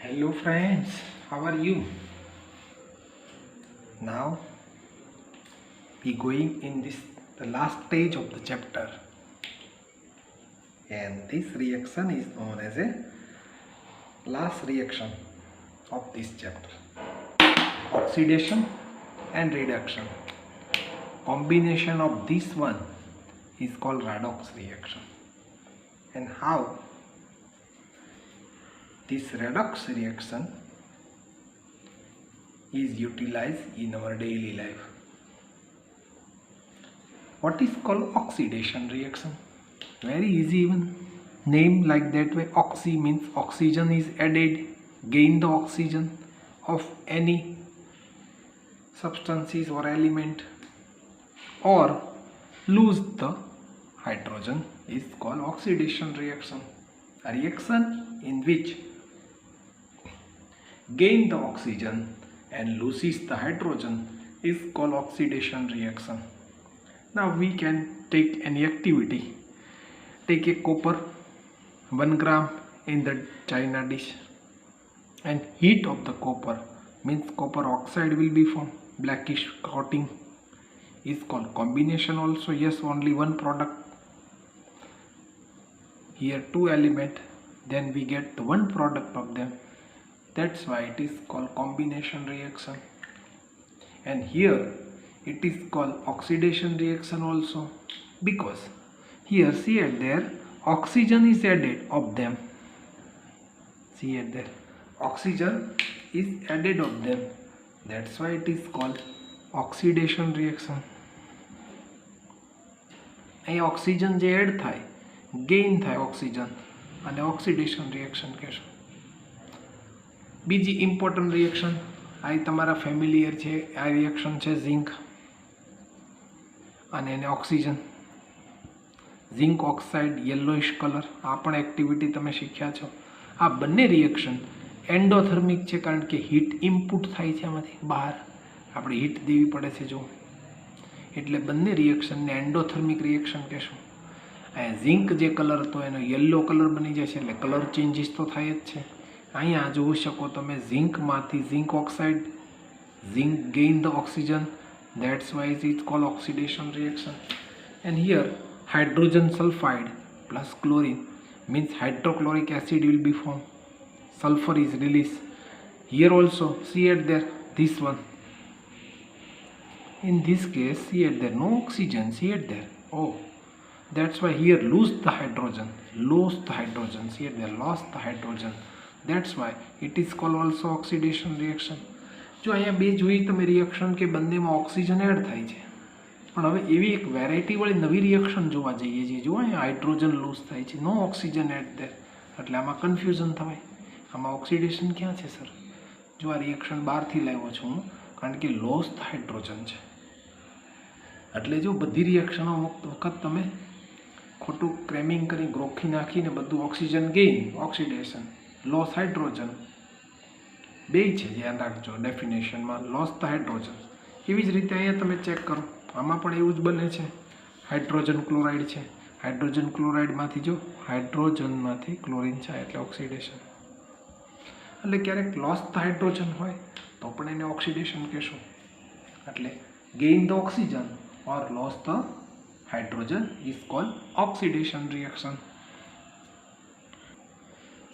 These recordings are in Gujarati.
Hello friends, how are you? Now we going in the last stage of the chapter, and this reaction is known as a last reaction of this chapter. Oxidation and reduction. Combination of this one is called redox reaction. And how this redox reaction is utilized in our daily life. What is called oxidation reaction? Very easy, even name like that way. Oxy means oxygen is added, gain the oxygen of any substances or element, or lose the hydrogen is called oxidation reaction. A reaction in which gain the oxygen and loses the hydrogen is called oxidation reaction. Now we can take any activity. Take a copper 1 gram in the china dish, and heat of the copper means copper oxide will be formed. Blackish coating is called combination also. Yes, only one product. Here two element, then we get the one product of them. That's why it is called combination reaction. And here it is called oxidation reaction also, because here see it there, oxygen is added of them. See it there, oxygen is added of them. That's why it is called oxidation reaction. અહીં ઓક્સિજન જે એડ થાય, ગેઇન થાય ઓક્સિજન, અને ઓક્સિડેશન રિએક્શન કહેશું. બીજી ઇમ્પોર્ટન્ટ રિએક્શન આ તમારા ફેમિલિયર છે, આ રિએક્શન છે ઝિંક અને એને oxygen. Zinc oxide yellowish colour, આ પણ એક્ટિવિટી તમે શીખ્યા છો. આ બંને રિએક્શન એન્ડોથર્મિક છે, કારણ કે હીટ ઇનપુટ થાય છે આમાંથી બહાર, આપણે હીટ દેવી પડે છે જો, એટલે બંને રિએક્શનને એન્ડોથર્મિક રિએક્શન કહેશું. અહીંયા ઝિંક જે કલર હતો એનો યલો કલર બની જાય છે, એટલે કલર ચેન્જીસ તો થાય જ છે. અહીંયા જોઈ શકો તમે, ઝિંકમાંથી zinc oxide, zinc gain the oxygen, that's why it is called oxidation reaction. And here hydrogen sulfide plus chlorine means hydrochloric acid will be formed, sulfur is released. Here also see it there, this one, in this case see it there, no oxygen, see it there. Oh, that's why here lose the hydrogen, see it there, lost the hydrogen. That's why it is called also oxidation reaction. જો અહીંયા બે જોઈ તમે રિએક્શન કે બંનેમાં ઓક્સિજન એડ થાય છે, પણ હવે એવી એક વેરાયટીવાળી નવી રિએક્શન જોવા જઈએ છીએ. જો અહીંયા હાઇડ્રોજન લૂઝ થાય છે, નો ઓક્સિજન એડ ધેર, એટલે આમાં કન્ફ્યુઝન થવાય, આમાં ઓક્સિડેશન ક્યાં છે સર? જો આ રિએક્શન બહારથી લાવ્યો છું હું, કારણ કે લોસ્ટ હાઇડ્રોજન છે. એટલે જો બધી રિએક્શનો અમુક વખત તમે ખોટું ક્રેમિંગ કરી ગ્રોખી નાખીને બધું oxygen gain, oxidation, loss hydrogen બે છે, ધ્યાન રાખજો ડેફિનેશનમાં, લોસ ધ હાઇડ્રોજન. એવી જ રીતે અહીંયા તમે ચેક કરો, આમાં પણ એવું જ બને છે. હાઇડ્રોજન ક્લોરાઇડ છે, હાઇડ્રોજન ક્લોરાઇડમાંથી જો હાઇડ્રોજનમાંથી ક્લોરિન છે, એટલે ઓક્સિડેશન. એટલે ક્યારેક લોસ ધ હાઇડ્રોજન હોય તો પણ એને ઓક્સિડેશન કહેશું. એટલે gain the oxygen or loss the hydrogen is called oxidation reaction.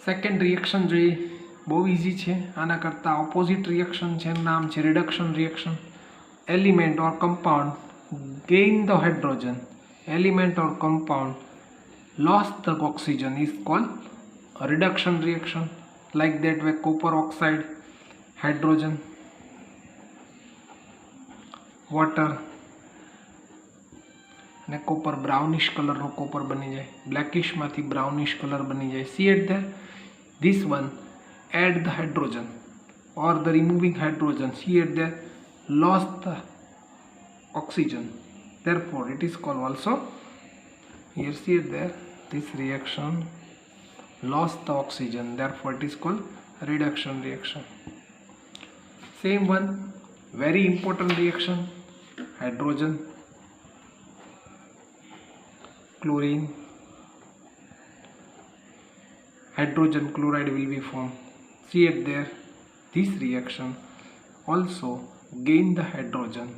Second reaction જોઈએ, બહુ ઇઝી છે. આના કરતાં ઓપોઝિટ રિએક્શન છે, નામ છે reduction reaction. Element or compound gain the hydrogen, element or compound loss the oxygen is called reduction reaction. Like that way copper oxide, hydrogen, water, અને કોપર બ્રાઉનિશ કલરનો કોપર બની જાય, બ્લેકિશમાંથી બ્રાઉનિશ કલર બની જાય. See at there, this one add the hydrogen or the removing hydrogen, here there lost the oxygen, therefore it is called also, here see it there, this reaction lost the oxygen, therefore it is called reduction reaction. Same one, very important reaction, hydrogen, chlorine, hydrogen chloride will be formed. See it there. This reaction also gain the hydrogen.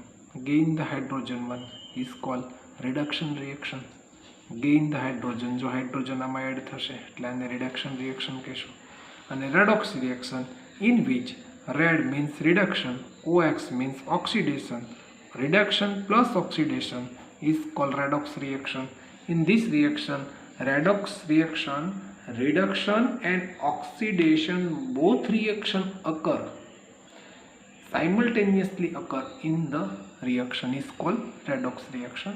Gain the hydrogen one is called reduction reaction. Gain the hydrogen. जो हाइड्रोजन आમાં એડ થશે એટલે આને રિડક્શન રિએક્શન કહેશું. અને redox reaction in which red means reduction, OX means oxidation. Reduction plus oxidation is called redox reaction. In this reaction, redox reaction, reduction and oxidation, both reaction occur simultaneously occur in the reaction is called redox reaction.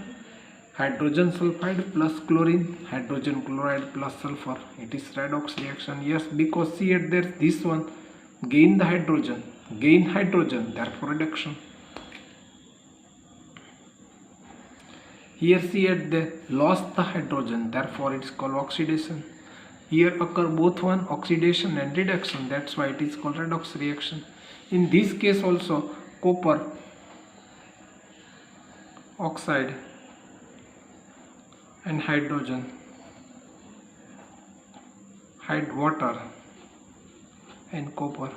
Hydrogen sulfide plus chlorine, hydrogen chloride plus sulfur, it is redox reaction. Yes, because see it there, this one gain the hydrogen, therefore reduction. Here see it there, lost the hydrogen, therefore it is called oxidation. Here occur both one, oxidation and reduction, that's why it is called redox reaction. In this case also, copper oxide and hydrogen, water and copper.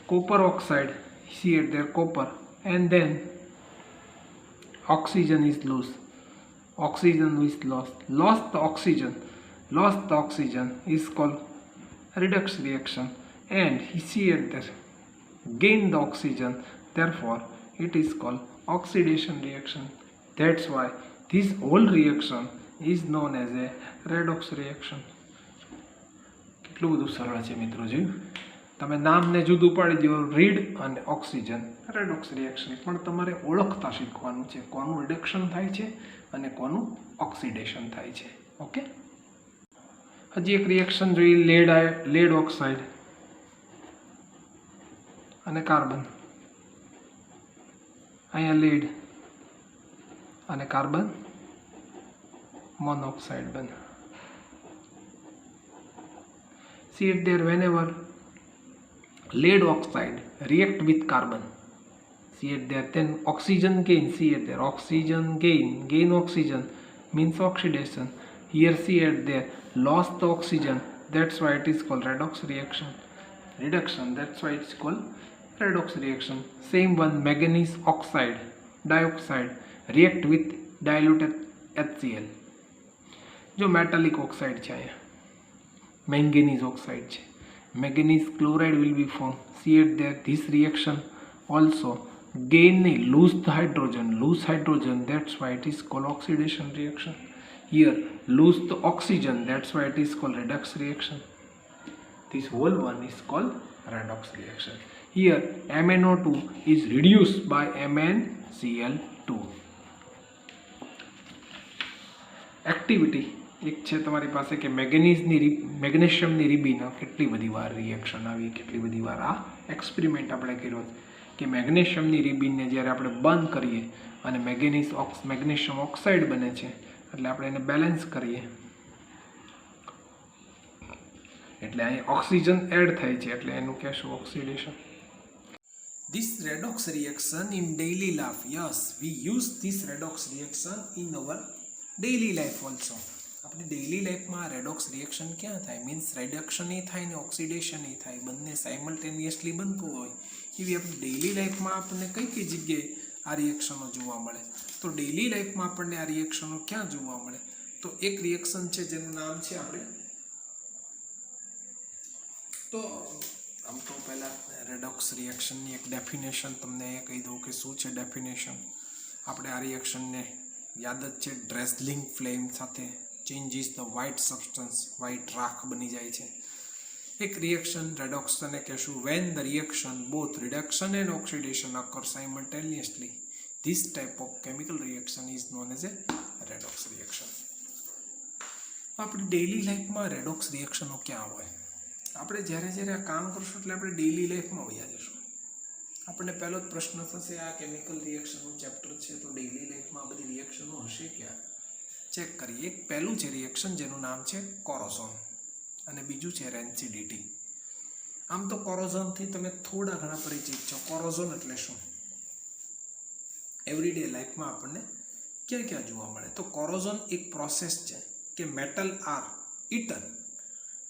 Copper oxide, see it there, copper, and then oxygen is lost. Oxygen is lost. Lost the oxygen is called redox reaction. And see it there, gain the oxygen, therefore it is called oxidation reaction. That's why this whole reaction is known as a redox reaction. કેટલું બધું સરળ છે મિત્રો, જોયું? તમે નામને જુદું પાડી દો, રીડ અને ઓક્સિજન, રેડોક્સ રિએક્શન. પણ તમારે ઓળખતા શીખવાનું છે કોનું રિડક્શન થાય છે અને કોનું ઓક્સિડેશન થાય છે. ઓકે, હજી એક રિએક્શન જોઈ, લેડ ઓક્સાઇડ અને કાર્બન. અહીંયા લેડ અને કાર્બન મોનોક્સાઇડ બને. See it there, whenever lead oxide react with carbon, see it there, then oxygen gain, see it there, oxygen gain oxygen means oxidation. Here see it there, lost the oxygen, that's why it is called redox reaction. Reduction, that's why it's called redox reaction. Same one, manganese oxide, dioxide react with diluted HCl. जो metallic oxide છે, અહીંયા manganese oxide છે, manganese chloride will be formed. See it there, this reaction also gain lose the hydrogen, that's why it is called oxidation reaction. Here lose the oxygen, that's why it is called redox reaction. This whole one is called redox reaction. Here MnO2 is reduced by MnCl2. Activity એક છે તમારી પાસે કે મેગ્નેશિયમની રિબીન કેટલી બધી વાર રિએક્શન આવી, કેટલી બધી વાર આ એક્સપેરિમેન્ટ આપણે કર્યો કે મેગ્નેશિયમની રિબીનને જ્યારે આપણે બંધ કરીએ અને મેગ્નેશિયમ ઓક્સાઇડ બને છે, એટલે આપણે એને બેલેન્સ કરીએ એટલે અહીં ઓક્સિજન એડ થાય છે, એટલે એનું કહેશું oxidation. This redox reaction in daily life, yes, we use this redox reaction in our daily life also. આપણે ડેઇલી લાઈફમાં રેડોક્સ રિએક્શન ક્યાં થાય, મીન્સ રિડક્શન એ થાય ને ઓક્સિડેશન એ થાય, બંને સાયમલ્ટેનિયસલી બનતું હોય. એવી આપણે ડેઇલી લાઈફમાં આપણને કઈ કઈ જગ્યાએ આ રિએક્શનો જોવા મળે? તો ડેઇલી લાઈફમાં આપણને આ રિએક્શનો ક્યાં જોવા મળે? તો એક રિએક્શન છે જેનું નામ છે આપણે, તો આમ તો પહેલાં રેડોક્સ રિએક્શનની એક ડેફિનેશન તમને અહીંયા કહી દઉં કે શું છે ડેફિનેશન. આપણે આ રિએક્શનને યાદ જ છે, ડ્રેઝલિંગ ફ્લેમ સાથે changes the white substance, white રાખ બની જાય છે. એક રિએક્શન રેડોક્સને કહેશું when the reaction both reduction and oxidation અકર simultaneously. This type of chemical reaction is known as a redox reaction. આપણી ડેઇલી લાઈફમાં રેડોક્સ રિએક્શનો ક્યાં હોય? આપણે જ્યારે જ્યારે આ કામ કરશું એટલે આપણે ડેઇલી લાઈફમાં વયા જશું. આપણને પહેલો જ પ્રશ્ન થશે, આ કેમિકલ રિએક્શનનું ચેપ્ટર છે તો ડેઇલી લાઈફમાં આ બધી રિએક્શનો હશે ક્યાં? ચેક કરીએ. એક પહેલું છે રિએક્શન જેનું નામ છે કોરોઝન અને બીજું છે રેન્સિડિટી. આમ તો કોરોઝનથી તમે થોડા ઘણા પરિચિત છો. કોરોઝન એટલે શું? એવરીડે લાઈફમાં આપણને ક્યાં ક્યાં જોવા મળે? તો કોરોઝન એક પ્રોસેસ છે કે metal are eaten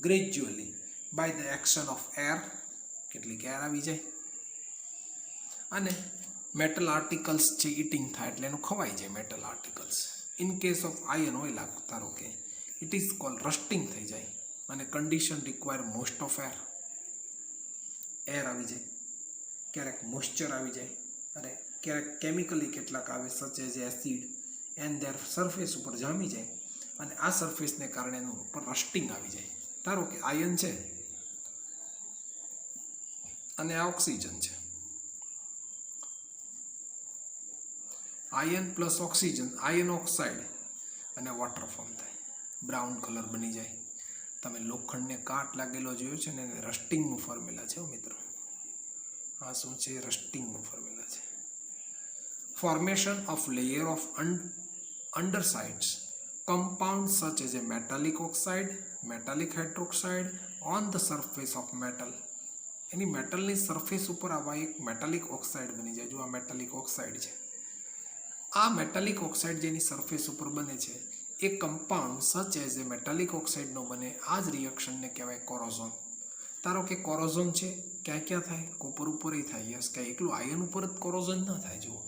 gradually by the action of air, કેટલીક એર આવી જાય, અને મેટલ આર્ટિકલ્સ છે ઈટિંગ થાય એટલે એનું ખવાઈ જાય metal articles. In case of iron oil ધારો કે ઇટ ઇઝ કોલ રસ્ટિંગ થઈ જાય, અને condition require most of air, air આવી જાય, ક્યારેક મોઇશ્ચર આવી જાય, અને ક્યારેક કેમિકલી કેટલાક આવે such as acid and there surface ઉપર જામી જાય, અને આ સરફેસને કારણે એનું ઉપર રસ્ટિંગ આવી જાય. ધારો કે આયન છે અને આ ઓક્સિજન છે, iron plus oxygen, iron oxide અને વોટર ફોર્મ થાય, બ્રાઉન કલર બની જાય. તમે લોખંડને કાટ લાગેલો જોયો છે ને, એને રસ્ટિંગનું ફોર્મ્યુલા છે મિત્રો. આ શું છે? રસ્ટિંગનું ફોર્મ્યુલા છે. Formation of layer of undersides compounds such as a metallic oxide, metallic hydroxide on the surface of metal. એની મેટલની સરફેસ ઉપર આવા એક મેટાલિક ઓક્સાઇડ બની જાય. જો આ મેટાલિક ઓક્સાઇડ છે, આ મેટાલિક ઓક્સાઇડ જેની સરફેસ ઉપર બને છે એ compound such as a metallic ઓક્સાઇડનો બને. આ જ રિએક્શનને કહેવાય કોરોઝન. ધારો કે કોરોઝન છે ક્યાં ક્યાં થાય? કોપર ઉપર થાય. યસ, કે એકલું આયન ઉપર જ કોરોઝન ન થાય. જુઓ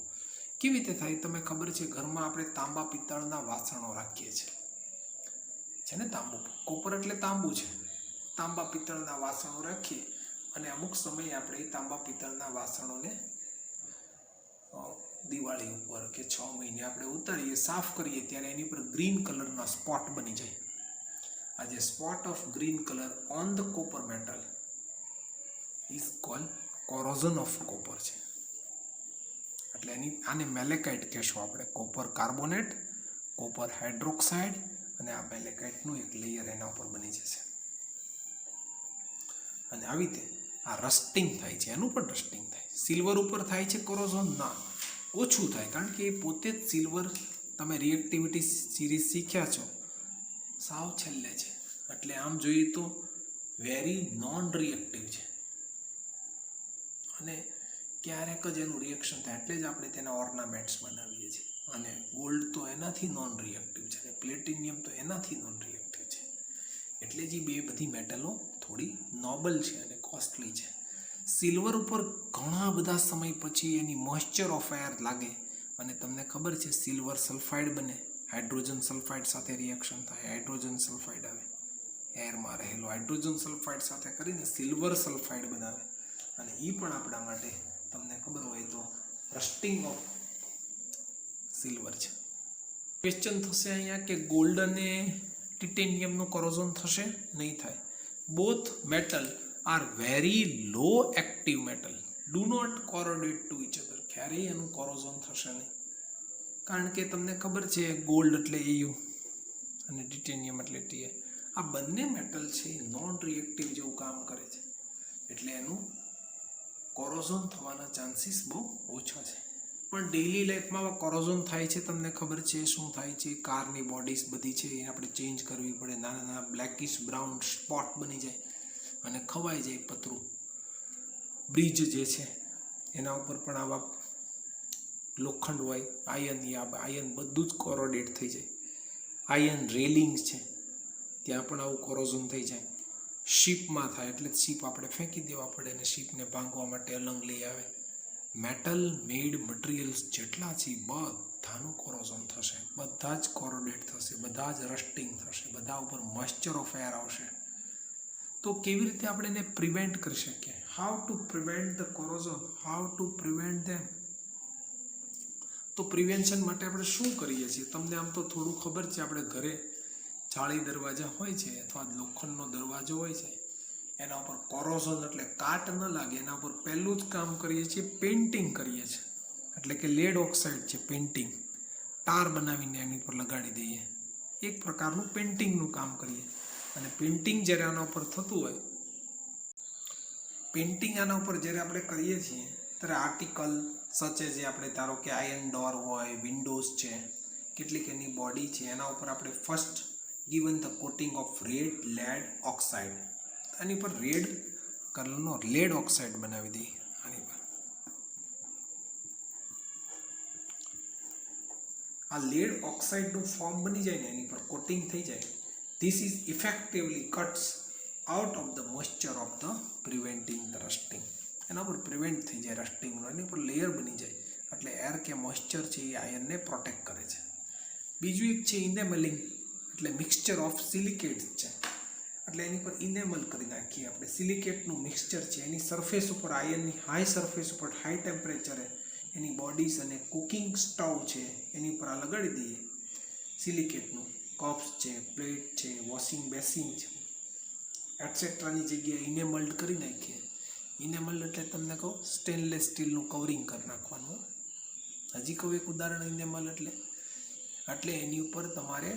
કેવી રીતે થાય તમે ખબર છે? ઘરમાં આપણે તાંબા પિત્તળના વાસણો રાખીએ છીએ, છે ને, તાંબુ, કોપર એટલે તાંબુ છે. તાંબા પિત્તળના વાસણો રાખીએ અને અમુક સમયે આપણે એ તાંબા પિત્તળના વાસણોને દિવાળી ઉપર કે 6 મહિને આપણે ઉતારીએ, સાફ કરીએ, ત્યારે એની પર ગ્રીન કલરના સ્પોટ બની જાય. આ જે spot of green colour on the copper metal is called corrosion of copper છે. એટલે આને મેલેકાઇટ કહેશું આપણે. કોપર કાર્બોનેટ, કોપર હાઇડ્રોક્સાઇડ અને આ મેલેકાઇટનું એક લેયર એના ઉપર બની જશે. અને આવી રીતે આ રસ્ટિંગ થાય છે, એનું પણ રસ્ટિંગ થાય. સિલ્વર ઉપર થાય છે કોરોઝન? ના, ઓછું થાય, કારણ કે એ પોતે જ સિલ્વર, તમે રિએક્ટિવિટી સિરીઝ શીખ્યા છો, સાવ છેલ્લે છે. એટલે આમ જોઈએ તો વેરી નોન રિએક્ટિવ છે, અને ક્યારેક જ એનું રિએક્શન થાય, એટલે જ આપણે તેના ઓર્નામેન્ટ્સ બનાવીએ છીએ. અને ગોલ્ડ તો એનાથી નોન રિએક્ટિવ છે, અને પ્લેટિનિયમ તો એનાથી નોન રિએક્ટિવ છે. એટલે જ બે બધી મેટલો થોડી નોબલ છે અને કોસ્ટલી છે. સિલ્વર ઉપર ઘણા બધા સમય પછી એની મોઇશ્ચર ઓફ એર લાગે, અને તમને ખબર છે સિલ્વર સલ્ફાઇડ બને, હાઇડ્રોજન સલ્ફાઇડ સાથે રિએક્શન થાય, હાઇડ્રોજન સલ્ફાઇડ આવે, એરમાં રહેલો હાઇડ્રોજન સલ્ફાઇડ સાથે કરીને સિલ્વર સલ્ફાઇડ બનાવે. અને એ પણ આપણા માટે તમને ખબર હોય તો રસ્ટિંગ ઓફ સિલ્વર છે. ક્વેશ્ચન થશે અહીંયા કે ગોલ્ડ અને ટિટેનિયમનું કોરોઝન થશે? નહીં થાય. Both metal are very low active metal, do not corrode to each other. ક્યારેય એનું કોરોઝન થશે નહીં, કારણ કે તમને ખબર છે ગોલ્ડ એટલે EU અને ટિટેનિયમ એટલે Ti. આ બંને મેટલ છે નોન રિએક્ટિવ જેવું કામ કરે છે, એટલે એનું કોરોઝન થવાના ચાન્સીસ બહુ ઓછા છે. પણ ડેઇલી લાઈફમાં કોરોઝન થાય છે. તમને ખબર છે શું થાય છે? કારની બોડીઝ બધી છે એ આપણે ચેન્જ કરવી પડે. નાના નાના બ્લેકિશ બ્રાઉન સ્પોટ બની જાય અને ખવાઈ જાય પતરું. બ્રિજ જે છે એના ઉપર પણ આવા લોખંડ હોય, આયન બધું જ કોરોડેટ થઈ જાય. આયન રેલિંગ્સ છે ત્યાં પણ આવું કોરોઝન થઈ જાય. શીપમાં થાય એટલે શીપ આપણે ફેંકી દેવા પડે, અને શીપને ભાંગવા માટે અલંગ લઈ આવે. મેટલ મેડ મટીરિયલ્સ જેટલા છે બધાનું કોરોઝન થશે, બધા જ કોરોડેટ થશે, બધા જ રસ્ટિંગ થશે, બધા ઉપર મોઇશ્ચર ઓફ એર આવશે. તો કેવી રીતે આપણે એને પ્રિવેન્ટ કરી શકીએ? How to prevent the corrosion, how to prevent them? તો પ્રિવેન્શન માટે આપણે શું કરીએ છીએ? તમને આમ તો થોડું ખબર છે. આપણે ઘરે જાળી દરવાજા હોય છે અથવા લોખંડનો દરવાજો હોય છે, એના ઉપર કોરોઝન એટલે કાટ ન લાગે એના ઉપર પહેલું જ કામ કરીએ છીએ પેઇન્ટિંગ કરીએ છીએ. એટલે કે લેડ ઓક્સાઇડ છે, પેઇન્ટિંગ, ટાર બનાવીને એની ઉપર લગાડી દઈએ. એક પ્રકારનું પેઇન્ટિંગનું કામ કરીએ. અને પેઇન્ટિંગ જ્યારે આના ઉપર થતું હોય, પેઇન્ટિંગ આના ઉપર જ્યારે આપણે કરીએ છીએ ત્યારે આર્ટિકલ સચે જે આપણે ધારો કે આયન ડોર હોય, વિન્ડોઝ છે, કેટલીક એની બોડી છે, એના ઉપર આપણે first given the coating of red lead oxide. આની પર રેડ કલરનો લેડ ઓક્સાઇડ બનાવી દઈએ. આની પર આ લેડ ઓક્સાઇડનું ફોર્મ બની જાય ને, એની પર કોટિંગ થઈ જાય. This is effectively cuts out of the moisture of the preventing the rusting. એના પર પ્રિવેન્ટ થઈ જાય રસ્ટિંગનો, એની પર લેયર બની જાય, એટલે એર કે મોઇસ્ચર છે એ આયનને પ્રોટેક્ટ કરે છે. બીજું એક છે ઇનેમલિંગ, એટલે મિક્સચર ઓફ સિલિકેટ્સ છે, એટલે એની પર ઇનેમલ કરી નાખીએ આપણે. સિલિકેટનું મિક્સચર છે, એની સરફેસ ઉપર આયનની હાઈ સરફેસ ઉપર હાઈ ટેમ્પરેચરે એની બોડીઝ અને કુકિંગ સ્ટવ છે એની ઉપર આ લગાડી દઈએ સિલિકેટનું. કપ્સ છે, પ્લેટ છે, વોશિંગ બેસિન છે એટસેટ્રાની જગ્યાએ ઇનેમલ્ડ કરી નાખીએ. ઇનેમલ્ડ એટલે તમને કહું સ્ટેનલેસ સ્ટીલનું કવરિંગ કરી નાખવાનું. હજી કહું એક ઉદાહરણ ઇનેમલ એટલે એની ઉપર તમારે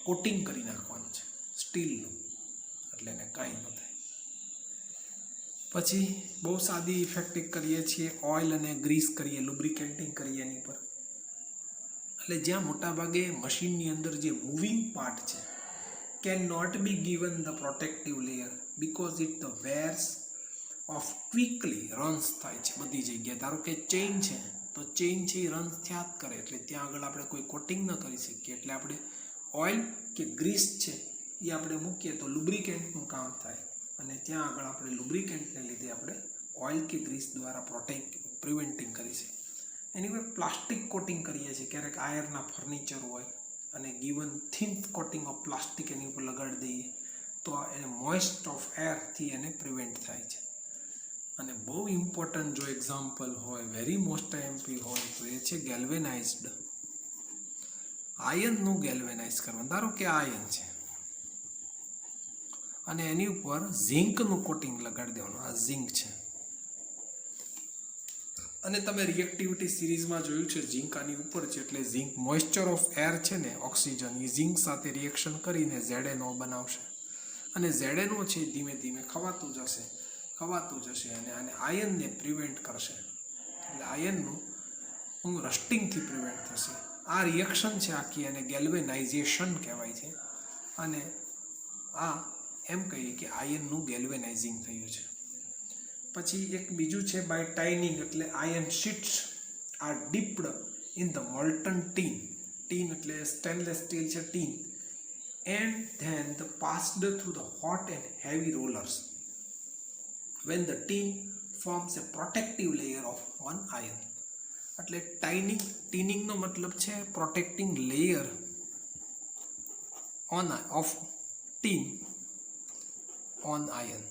કોટિંગ કરી નાખવાનું છે સ્ટીલનું, એટલે એને કાંઈ ન થાય. પછી બહુ સાદી ઇફેક્ટિવ કરીએ છીએ, ઓઇલ અને ગ્રીસ કરીએ, લુબ્રિકેટિંગ કરીએ એની પર. એટલે જ્યાં મોટાભાગે મશીનની અંદર જે મૂવિંગ પાર્ટ છે can not be given the protective layer because it the wears off quickly runs થાય છે બધી જગ્યાએ. ધારો કે ચેઇન છે તો ચેઇન છે એ રન્સ થયા જ કરે, એટલે ત્યાં આગળ આપણે કોઈ કોટિંગ ન કરી શકીએ. એટલે આપણે ઓઇલ કે ગ્રીસ છે એ આપણે મૂકીએ તો લુબ્રિકેન્ટનું કામ થાય, અને ત્યાં આગળ આપણે લુબ્રિકેન્ટને લીધે આપણે ઓઇલ કે ગ્રીસ દ્વારા પ્રિવેન્ટિંગ કરી છે. એની પર પ્લાસ્ટિક કોટિંગ કરીએ છીએ, ક્યારેક આયરના ફર્નિચર હોય અને given thin coating of plastic એની ઉપર લગાડી દઈએ તો એને મોઇસ્ટ ઓફ એરથી એને પ્રિવેન્ટ થાય છે. અને બહુ ઇમ્પોર્ટન્ટ જો એક્ઝામ્પલ હોય, વેરી મોસ્ટ એમપી હોય તો એ છે ગેલ્વેનાઇઝ્ડ. આયનનું ગેલ્વેનાઇઝ કરવાનું. ધારો કે આયન છે અને એની ઉપર ઝિંકનું કોટિંગ લગાડી દેવાનું. આ ઝિંક છે અને તમે રિએક્ટિવિટી સિરીઝમાં જોયું છે ઝિંક આની ઉપર છે, એટલે ઝિંક મોઇસ્ચર ઓફ એર છે ને ઓક્સિજન, એ ઝિંક સાથે રિએક્શન કરીને ZNO બનાવશે, અને ZNO છે ધીમે ધીમે ખવાતું જશે અને આને આયનને પ્રિવેન્ટ કરશે. એટલે આયનનું રસ્ટિંગથી પ્રિવેન્ટ થશે. આ રિએક્શન છે આખી, અને ગેલ્વેનાઇઝેશન કહેવાય છે. અને આ એમ કહીએ કે આયનનું ગેલ્વેનાઇઝિંગ થયું છે. પછી એક બીજું છે બાય ટાઇનિંગ, એટલે iron sheets are dipped in the molten tin. Tin એટલે સ્ટેનલેસ સ્ટીલ છે, tin. And then the passed through the hot and heavy rollers when the tin forms a protective layer of one ion. એટલે ટીનિંગનો મતલબ છે protecting layer of tin on iron.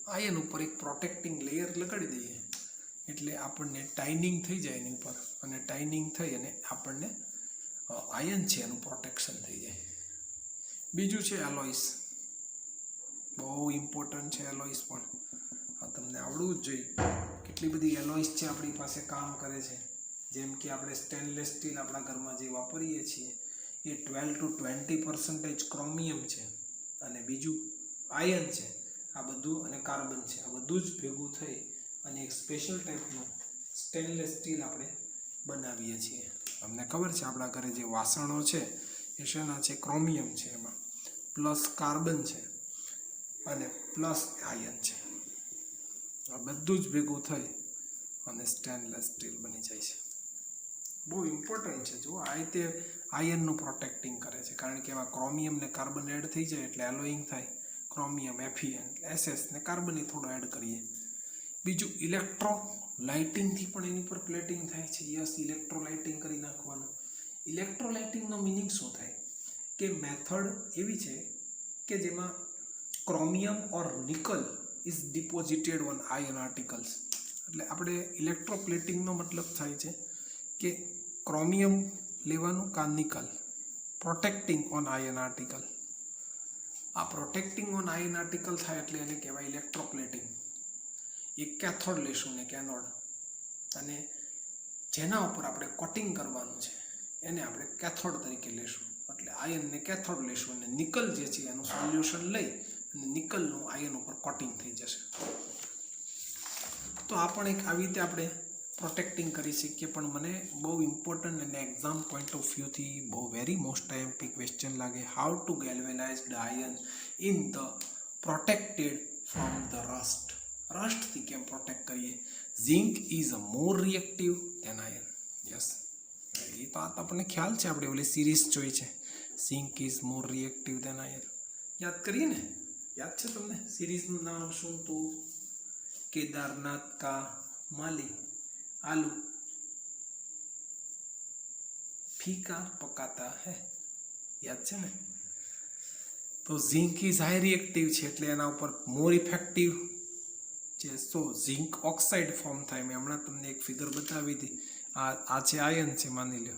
Iron ઉપર એક પ્રોટેક્ટિંગ લેયર લગાડી દઈએ એટલે આપણને ટાઇનિંગ થઈ જાય એની ઉપર, અને ટાઇનિંગ થઈ અને આપણને આયન છે એનું પ્રોટેક્શન થઈ જાય. બીજું છે એલોઇસ. બહુ ઇમ્પોર્ટન્ટ છે એલોઇસ, પણ તમને આવડવું જ જોઈએ. કેટલી બધી એલોઇસ છે આપણી પાસે કામ કરે છે. જેમ કે આપણે સ્ટેનલેસ સ્ટીલ આપણા ઘરમાં જે વાપરીએ છીએ એ 12 to 20% ક્રોમિયમ છે, અને બીજું આયન છે, આ બધું, અને કાર્બન છે. આ બધું જ ભેગું થઈ અને એક સ્પેશિયલ ટાઈપનું સ્ટેનલેસ સ્ટીલ આપણે બનાવીએ છીએ. તમને ખબર છે આપણા ઘરે જે વાસણો છે એ શેના છે? ક્રોમિયમ છે, એમાં પ્લસ કાર્બન છે અને પ્લસ આયન છે. આ બધું જ ભેગું થઈ અને સ્ટેનલેસ સ્ટીલ બની જાય છે. બહુ ઇમ્પોર્ટન્ટ છે. જો આ રીતે આયનનું પ્રોટેક્ટિંગ કરે છે, કારણ કે એમાં ક્રોમિયમ ને કાર્બન એડ થઈ જાય એટલે એલોઈંગ થાય. ક્રોમિયમ Fe SS ને કાર્બન થોડો એડ કરીએ. બીજું ઇલેક્ટ્રોલાઇટિંગથી પણ એની પર પ્લેટિંગ થાય છે. યસ, ઇલેક્ટ્રોલાઇટિંગ કરી નાખવાનું. ઇલેક્ટ્રોલાઇટિંગનો મિનિંગ શું થાય કે મેથડ એવી છે કે જેમાં chromium or nickel is deposited on iron articles. એટલે આપણે ઇલેક્ટ્રોપ્લેટિંગનો મતલબ થાય છે કે ક્રોમિયમ લેવાનું કા nickel, protecting on iron article. આ પ્રોટેક્ટિંગ ઓન આયન આર્ટિકલ થાય એટલે એને કહેવાય ઇલેક્ટ્રોપ્લેટિંગ. એક કેથોડ લેશું ને કેનોડ, અને જેના ઉપર આપણે કોટિંગ કરવાનું છે એને આપણે કેથોડ તરીકે લેશું. એટલે આયનને કેથોડ લેશું અને નિકલ જે છે એનું સોલ્યુશન લઈ અને નિકલનું આયન ઉપર કોટિંગ થઈ જશે. તો આ પણ એક આવી રીતે આપણે પ્રોટેક્ટિંગ કરી શકીએ. પણ મને બહુ ઇમ્પોર્ટન્ટ અને એક્ઝામ પોઈન્ટ ઓફ વ્યૂથી બહુ વેરી મોસ્ટ આઈએમપી ક્વેશ્ચન લાગે, how to galvanise the iron in the protected from the rust. રસ્ટથી કેમ પ્રોટેક્ટ કરીએ? Zinc is a more reactive than iron. Yes, એ તો આપણને ખ્યાલ છે, આપણે ઓલી સિરીઝ જોઈ છે, zinc is more reactive than iron. યાદ કરીએ ને, યાદ છે તમને? સિરીઝનું નામ શું હતું? કેદારનાથ કા માલી આલू फीका पकाता है, યાદ છે ને? તો ઝીંક ઇઝ હાઈ રિએક્ટિવ છે એટલે એના ઉપર મોર ઇફેક્ટિવ છે. સો ઝીંક ઓક્સાઇડ ફોર્મ થાય. મેં હમણાં તમને એક ફિગર બતાવી હતી. આ છે આયન છે માની લો,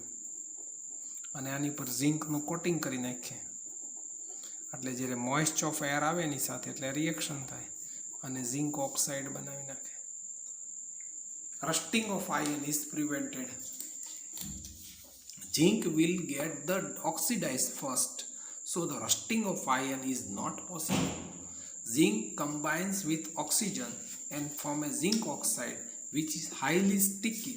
અને આની પર ઝીંકનું કોટિંગ કરી નાખીએ એટલે જ્યારે મોઇસ્ચર ઓફ એર આવે એની સાથે એટલે રિએક્શન થાય અને ઝીંક ઓક્સાઇડ બનાવી નાખે. Rusting of iron is prevented. Zinc will get the oxidized first, so the rusting of iron is not possible. Zinc combines with oxygen and form a zinc oxide which is highly sticky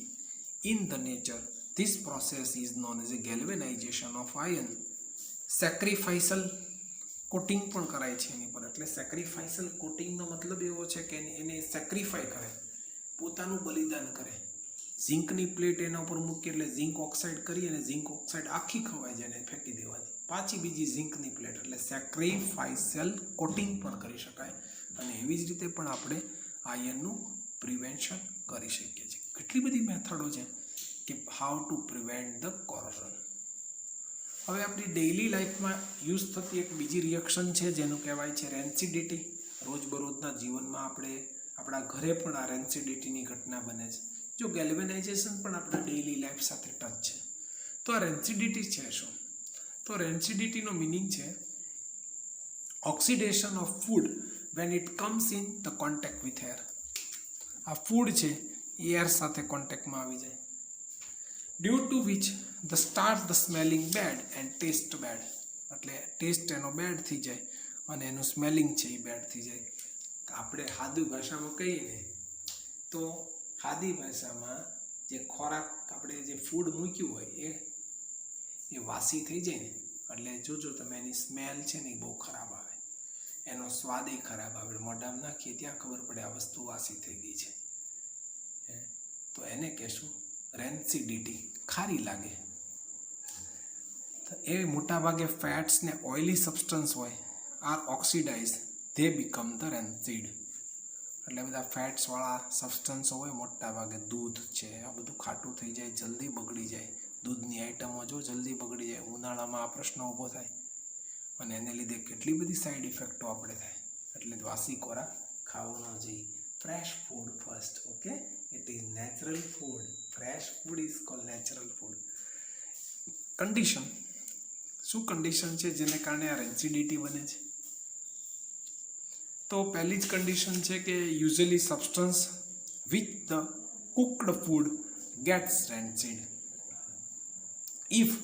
in the nature. This process is known as a galvanization of iron. Sacrificial coating પણ કરાય છે એની પર. એટલે sacrificial coating નો મતલબ એવો છે કે એને સેક્રિફાઈ કરે, પોતાનું બલિદાન કરે. ઝીંકની પ્લેટ એના ઉપર મૂકી એટલે ઝીંક ઓક્સાઇડ કરી અને ઝીંક ઓક્સાઇડ આખી ખવાઈ જાય ને ફેંકી દેવાની, પાછી બીજી ઝીંકની પ્લેટ. એટલે સેક્રિફાઇશિયલ કોટિંગ પણ કરી શકાય અને એવી જ રીતે પણ આપણે આયનનું પ્રિવેન્શન કરી શકીએ છીએ. કેટલી બધી મેથડો છે કે how to prevent the corrosion. હવે આપણી ડેઇલી લાઈફમાં યુઝ થતી એક બીજી રિએક્શન છે જેનું કહેવાય છે રેન્સિડિટી. રોજબરોજના જીવનમાં આપણે આપણા ઘરે પણ આ રેન્સિડિટીની ઘટના બને છે. જો ગેલ્વેનાઇઝેશન પણ આપણા ડેઇલી લાઈફ સાથે ટચ છે. તો આ રેન્સિડિટી છે શું? તો રેન્સિડિટીનો મિનિંગ છે oxidation of food when it comes in the contact with air. આ ફૂડ છે એ એર સાથે કોન્ટેક્ટમાં આવી જાય, due to which the start the smelling bad and taste bad. એટલે ટેસ્ટ એનો બેડ થઈ જાય અને એનું સ્મેલિંગ છે એ બેડ થઈ જાય. આપણે સાદું ભાષામાં કહીએ ને તો સાદી ભાષામાં જે ખોરાક આપણે જે ફૂડ મૂક્યું હોય એ વાસી થઈ જાય ને એટલે જોજો તમે એની સ્મેલ છે ને એ બહુ ખરાબ આવે, એનો સ્વાદ એ ખરાબ આવે. મોઢામાં નાખીએ ત્યાં ખબર પડે આ વસ્તુ વાસી થઈ ગઈ છે. તો એને કહેશું રેન્સિડિટી, ખારી લાગે. તો એ મોટાભાગે ફેટ્સ ને ઓઇલી સબસ્ટન્સ હોય are oxidise, they become the rancid. એટલે બધા ફેટ્સવાળા સબસ્ટન્સ હોય મોટા ભાગે, દૂધ છે આ બધું ખાટું થઈ જાય, જલ્દી બગડી જાય. દૂધની આઈટમો જો જલ્દી બગડી જાય. ઉનાળામાં આ પ્રશ્ન ઊભો થાય અને એને લીધે કેટલી બધી સાઈડ ઇફેક્ટો આપણે થાય. એટલે વાસી ખોરાક ખાવો ન જોઈએ. Fresh food first. Okay, it is natural food. Fresh food is called natural food. Condition, શું કન્ડિશન છે જેને કારણે આ રેન્સિડિટી બને છે? તો પહેલી જ કન્ડિશન છે કે usually substance with the cooked food gets rancid if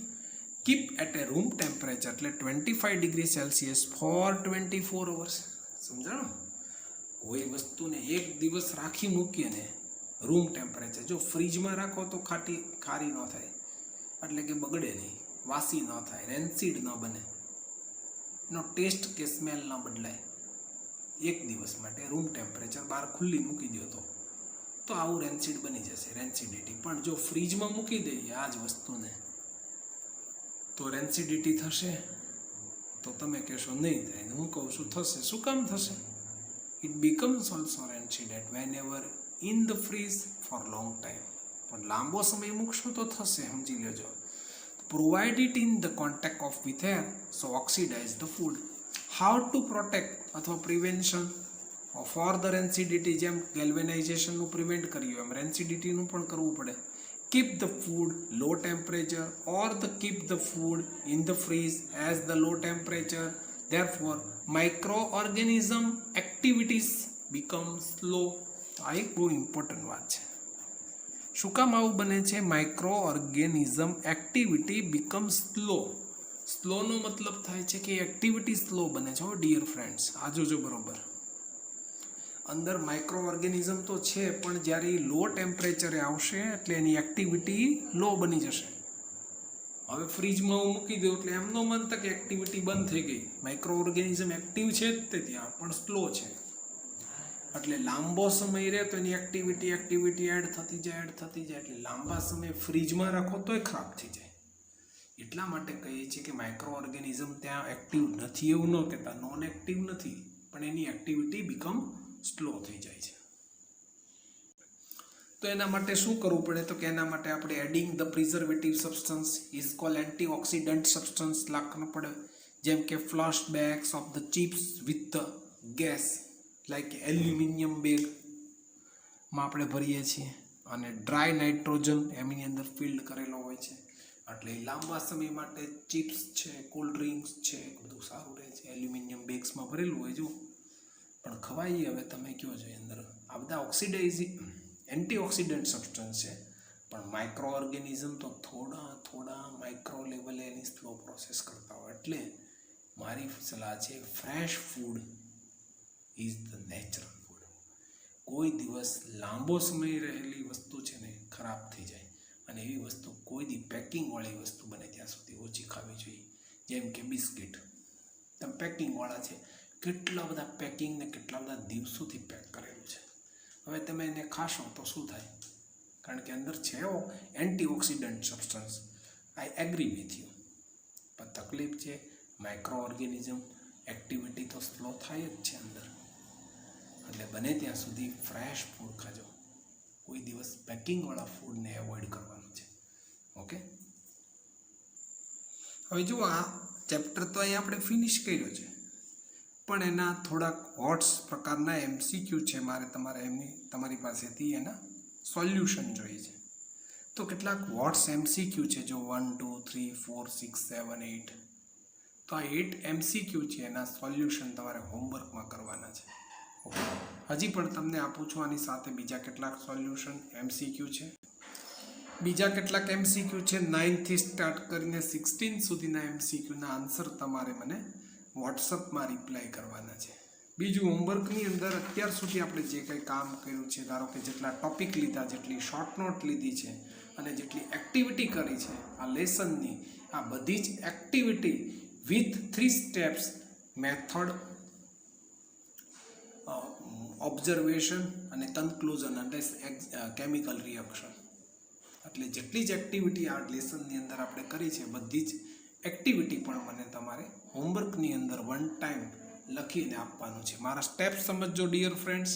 keep at a room temperature, એટલે 25 ડિગ્રી સેલ્સિયસ ફોર 24 અવર્સ. સમજાણો? કોઈ વસ્તુને એક દિવસ રાખી મૂકીએ ને રૂમ ટેમ્પરેચર, જો ફ્રીજમાં રાખો તો ખારી ન થાય, એટલે કે બગડે નહીં, વાસી ન થાય, રેન્સિડ ન બને, એનો ટેસ્ટ કે સ્મેલ ન બદલાય. એક દિવસ માટે રૂમ ટેમ્પરેચર બહાર ખુલ્લી મૂકી દો તો આવું રેન્સિડ બની જશે, રેન્સિડિટી. પણ જો ફ્રીજમાં મૂકી દઈએ આ જ વસ્તુને તો રેન્સિડિટી થશે? તો તમે કહેશો નહીં થાય. હું કહું છું થશે. શું કામ થશે? It becomes also rancided whenever in the fridge for long time. પણ લાંબો સમય મૂકશો તો થશે, સમજી લેજો. Provide it in the contact of with air so oxidise the food. How to protect અથવા પ્રિવેન્શન ફોર ધ રેન્સિડિટી. જેમ ગેલ્વેનાઇઝેશનનું પ્રિવેન્ટ કર્યું એમ રેન્સિડિટીનું પણ કરવું પડે. Keep the food low temperature or keep the food in the fridge as the low temperature. Therefore micro organism activities become slow. આ એક બહુ ઇમ્પોર્ટન્ટ વાત છે. શું કામ આવું બને છે? Microorganism activity become slow. સ્લોનો મતલબ થાય છે કે એક્ટિવિટી સ્લો બને છે. ડિયર ફ્રેન્ડ્સ, આ જોજો બરોબર. અંદર માઇક્રો ઓર્ગેનિઝમ તો છે પણ જ્યારે એ લો ટેમ્પરેચરે આવશે એટલે એની એક્ટિવિટી લો બની જશે. હવે ફ્રીજમાં હું મૂકી દઉં એટલે એમનો મન તક એક્ટિવિટી બંધ થઈ ગઈ. માઇક્રો ઓર્ગેનિઝમ એક્ટિવ છે જ તે ત્યાં પણ સ્લો છે. એટલે લાંબો સમય રહે તો એની એક્ટિવિટી એડ થતી જાય એટલે લાંબા સમય ફ્રીજમાં રાખો તોય ખરાબ થઈ જાય. એટલા માટે કહીએ છીએ કે માઇક્રો ઓર્ગેનિઝમ ત્યાં એક્ટિવ નથી એવું ન કહેતા, નોન એક્ટિવ નથી, પણ એની એક્ટિવિટી બીકમ સ્લો થઈ જાય છે. તો એના માટે શું કરવું પડે? તો કે એના માટે આપણે adding the preservative substance is called antioxidant substance લાખવું પડે. જેમ કે flush bags of the chips with the gas like aluminium બેગમાં આપણે ભરીએ છીએ, અને ડ્રાય નાઇટ્રોજન એમની અંદર ફિલ્ડ કરેલો હોય છે, એટલે લાંબા સમય માટે ચિપ્સ છે, કોલ્ડ ડ્રિંક્સ છે, બધું સારું રહે છે. એલ્યુમિનિયમ બેગ્સમાં ભરેલું હોય જો, પણ ખવાઈએ હવે તમે કહો છો અંદર આ બધા ઓક્સિડાઇઝિંગ એન્ટીઓક્સિડન્ટ સબસ્ટન્સ છે, પણ માઇક્રો ઓર્ગેનિઝમ તો થોડા માઇક્રો લેવલે એની સ્લો પ્રોસેસ કરતા હોય. એટલે મારી સલાહ છે, fresh food is the natural food. કોઈ દિવસ લાંબો સમય રહેલી વસ્તુ છે ને ખરાબ થઈ જાય, અને એવી વસ્તુ કોઈ દી પેકિંગવાળી વસ્તુ બને ત્યાં સુધી ઓછી ખાવી જોઈએ. જેમ કે બિસ્કિટ, તમે પેકિંગવાળા છે, કેટલા બધા પેકિંગ ને કેટલા બધા દિવસોથી પેક કરેલું છે. હવે તમે એને ખાશો તો શું થાય? કારણ કે અંદર છે antioxidant substance. I agree with you, પણ તકલીફ છે માઇક્રો ઓર્ગેનિઝમ એક્ટિવિટી તો સ્લો થાય જ છે અંદર. એટલે બને ત્યાં સુધી ફ્રેશ ફૂડ ખાજો. કોઈ દિવસ પેકિંગવાળા ફૂડને એવોઇડ કરવાનું છે. ઓકે, હવે જુઓ આ ચેપ્ટર તો અહીં આપણે ફિનિશ કર્યો છે, પણ એના થોડાક વોટ્સ પ્રકારના MCQ છે, મારે તમારી પાસેથી એના સોલ્યુશન જોઈએ છે. તો કેટલાક વોટ્સ MCQ છે, જો 1 2 3 4 6 7 8, તો આ 8 MCQ છે, એના સોલ્યુશન તમારે હોમવર્કમાં કરવાના છે. ઓકે, હજી પણ તમને આપું છું આની સાથે બીજા કેટલાક સોલ્યુશન MCQ છે. બીજા કેટલાક MCQ છે 9 થી સ્ટાર્ટ કરીને 16 સુધીના MCQના આન્સર તમારે મને વોટ્સઅપમાં રિપ્લાય કરવાના છે. બીજું, હોમવર્કની અંદર અત્યાર સુધી આપણે જે કંઈ કામ કર્યું છે, ધારો કે જેટલા ટોપિક લીધા, જેટલી શોર્ટ નોટ લીધી છે, અને જેટલી એક્ટિવિટી કરી છે આ લેસનની, આ બધી જ activity with 3 steps method, observation અને કન્ક્લુઝન અને કેમિકલ રિએક્શન, એટલે જેટલી જ એક્ટિવિટી આ લેસનની અંદર આપણે કરી છે બધી જ એક્ટિવિટી પણ મને તમારે હોમવર્કની અંદર 1 ટાઈમ લખીને આપવાનું છે. મારા સ્ટેપ સમજો ડિયર ફ્રેન્ડ્સ.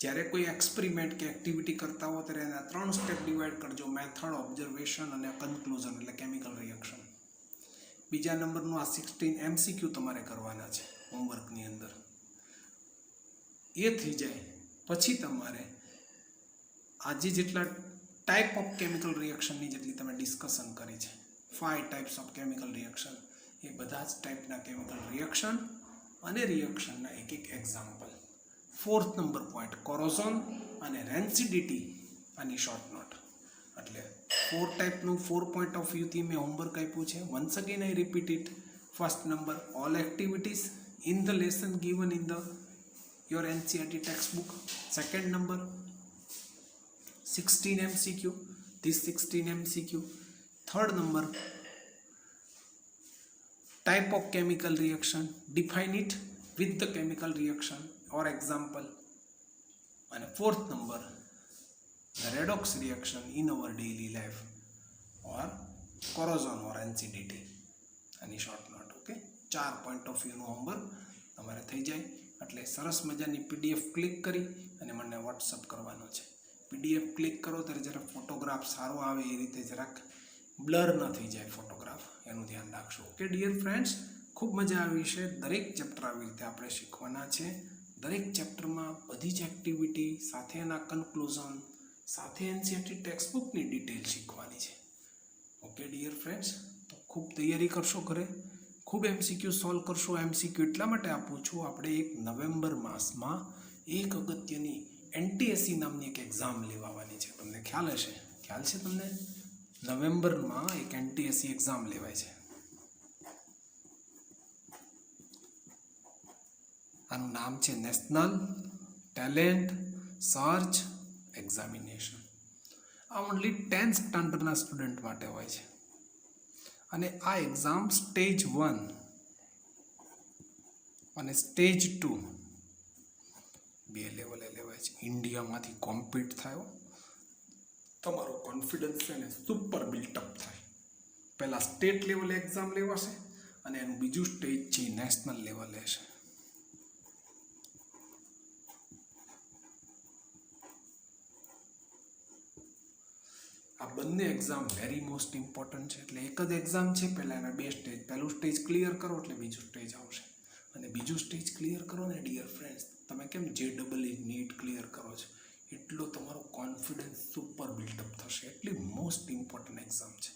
જ્યારે કોઈ એક્સપેરિમેન્ટ કે એક્ટિવિટી કરતા હો ત્યારે એના 3 સ્ટેપ ડિવાઈડ કરજો: મેથડ, ઓબ્ઝર્વેશન અને કન્ક્લુઝન એટલે કેમિકલ રિએક્શન. બીજા નંબરનું આ 16 MCQ તમારે કરવાના છે હોમવર્કની અંદર. એ થઈ જાય પછી તમારે આજે જેટલા ટાઈપ ઓફ કેમિકલ રિએક્શનની જેટલી તમે ડિસ્કશન કરી છે, 5 ટાઈપ્સ ઓફ કેમિકલ રિએક્શન, એ બધા જ ટાઈપના કેમિકલ રિએક્શન અને રિએક્શનના એક example. 4th number point corrosion અને રેન્સિડિટી, આની શોર્ટ નોટ. એટલે 4 ટાઈપનું 4 પોઈન્ટ ઓફ વ્યૂથી મેં હોમવર્ક આપ્યું છે. Once again I repeat it. First number, all activities in the lesson given in the your NCERT textbook. Second number, 16 MCQ, this 16 MCQ. Third number, type of chemical reaction, define it with the chemical reaction or example. And fourth number, the redox reaction in our daily life or corrosion or acidity. આની short note. Okay, 4 point of વ્યૂનું હોમવર્ક તમારે થઈ જાય. એટલે સરસ મજાની PDF ક્લિક કરી અને મને વોટ્સઅપ કરવાનો છે. PDF ક્લિક કરો ત્યારે જરાક ફોટોગ્રાફ સારો આવે, એ રીતે જરાક બ્લર ન થઈ જાય ફોટોગ્રાફ, એનું ધ્યાન રાખશો. ઓકે ડિયર ફ્રેન્ડ્સ, ખૂબ મજા આવી છે. દરેક ચેપ્ટર આવી રીતે આપણે શીખવાના છે. દરેક ચેપ્ટરમાં બધી જ એક્ટિવિટી સાથે એના કન્ક્લુઝન સાથે NCERT ટેક્સ્ટબુકની ડિટેલ શીખવાની છે. ઓકે ડિયર ફ્રેન્ડ્સ, તો ખૂબ તૈયારી કરશો ઘરે, ખૂબ MCQ સોલ્વ કરશો. MCQ એટલા માટે આપું છું, આપણે એક નવેમ્બર માસમાં એક અગત્યની NTSE નામની એક એક્ઝામ લેવાની છે. તમને ખ્યાલ હશે, ખ્યાલ છે તમને? નવેમ્બરમાં એક NTSE એક્ઝામ લેવાય છે. આનું નામ છે નેશનલ ટેલેન્ટ સર્ચ એક્ઝામિનેશન. આ ઓનલી 10th સ્ટાન્ડર્ડના સ્ટુડન્ટ માટે હોય છે. અને આ એક્ઝામ સ્ટેજ 1 અને સ્ટેજ 2 બે લેવલે લેવાય છે. ઇન્ડિયામાંથી કોમ્પીટ થયો, તમારો કોન્ફિડન્સ છે ને સુપર બિલ્ટઅપ થાય. પહેલાં સ્ટેટ લેવલે એક્ઝામ લેવાશે અને એનું બીજું સ્ટેજ છે નેશનલ લેવલે છે. આ બંને એક્ઝામ વેરી મોસ્ટ ઇમ્પોર્ટન્ટ છે. એટલે એક જ એક્ઝામ છે, પહેલાં એના બે સ્ટેજ. પહેલું સ્ટેજ ક્લિયર કરો એટલે બીજું સ્ટેજ આવશે, અને બીજું સ્ટેજ ક્લિયર કરો ને ડિયર ફ્રેન્ડ્સ, તમે કેમ JEE નીટ ક્લિયર કરો છો એટલો તમારો કોન્ફિડન્સ સુપર બિલ્ડઅપ થશે. એટલી મોસ્ટ ઇમ્પોર્ટન્ટ એક્ઝામ છે.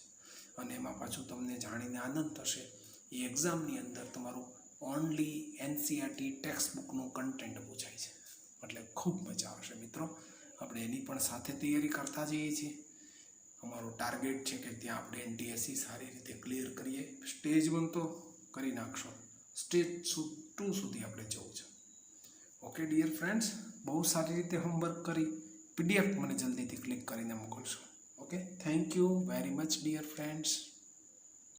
અને એમાં પાછું તમને જાણીને આનંદ થશે, એ એક્ઝામની અંદર તમારું ઓનલી NCERT ટેક્સ્ટ બુકનું કન્ટેન્ટ પૂછાય છે. એટલે ખૂબ મજા આવશે મિત્રો. આપણે એની પણ સાથે તૈયારી કરતા જઈએ છીએ. અમારો ટાર્ગેટ છે કે ત્યાં આપણે NTSC સારી રીતે ક્લિયર કરીએ. સ્ટેજ 1 તો કરી નાખશો, સ્ટેજ 2 સુધી આપણે જવું છે. ઓકે ડિયર ફ્રેન્ડ્સ, બહુ સારી રીતે હોમવર્ક કરી PDF મને જલ્દીથી ક્લિક કરીને મોકલશો. Okay, thank you very much dear friends.